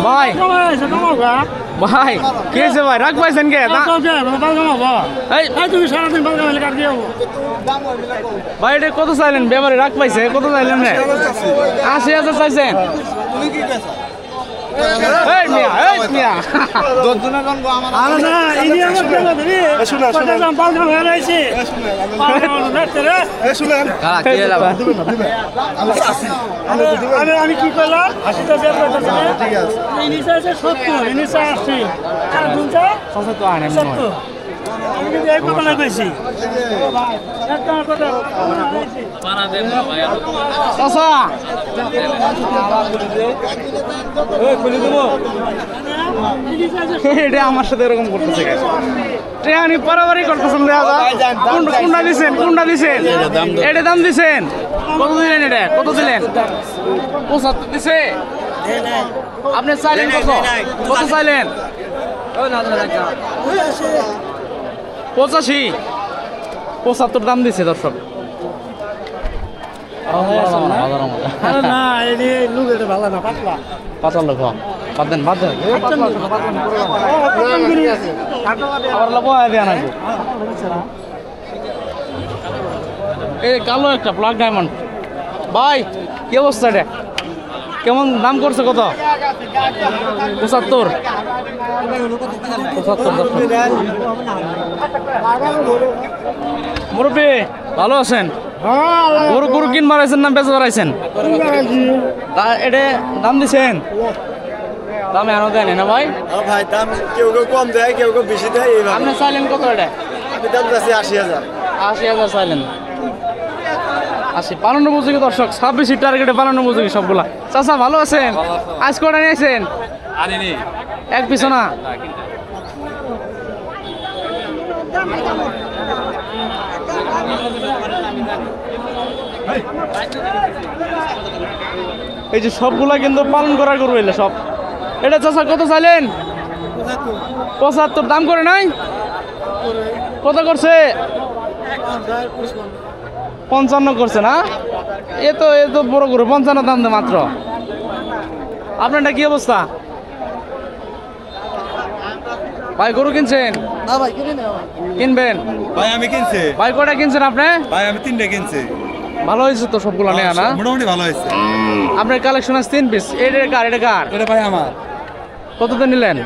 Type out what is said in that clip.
ভাই ভাই কি হয়েছে ভাই রাগ পাইছেন কে ভাই এটা কত চাইলেন ব্যাপারে রাগ পাইছে কত চাইলেন 80,000 চাইছেন আমি কি করলাম 70 আমি কিন্তু এই কথা লাগাইছি এটা আমার সাথে এরকম করতেছে ট্রেনি পারাবারি করতেছেন কোনটা দিছেন এটা দাম দিছেন কত দিলেন এটা কত দিলেন 75 দিছে আপনি চাইলেন কত চাইলেন 85 দাম দিছে দর্শক কালো একটা ব্ল্যাক ডায়মন্ড ভাই কি অবস্থা এটা কেমন দাম করছে কত 75 মুরব্বী ভালো আছেন গরু গরু কিনবার আছেন না বেচবার আছেন এটা দাম দিছেন দাম এনে দেন না ভাই ভাই দাম কেউ কেউ কম দেয় কেউ কেউ বেশি দেয় আপনি চাইলেন কত এটা আমি দাম চাচ্ছি 80,000 চাইলেন 80 পালানো বুঝি দর্শক 26 টার্গেটে পালানো বুঝি সবগুলা চাচা ভালো আছেন আজ কটা নিয়েছেন এক পিছু না এই যে সবগুলা কিন্তু পালন করার গরু এলে সব এটা চাচা কত চাইলেন 75 দাম করে নাই কত করছে 55 করছে না এ তো বড় গরু 55 দাম দেয় মাত্র আপনারটা কি অবস্থা ভাই গরু কিনছেন না ভাই কিনে না কিনবেন ভাই আমি কিনছি ভাই কয়টা কিনছেন আপনি ভাই আমি 3টা কিনছি ভালো হয়েছে তো সবগুলো নেয়া না মোটামুটি ভালো হয়েছে আপনার কালেকশন আছে 3 পিস এটা কার এটা ভাই আমার কততে নিলেন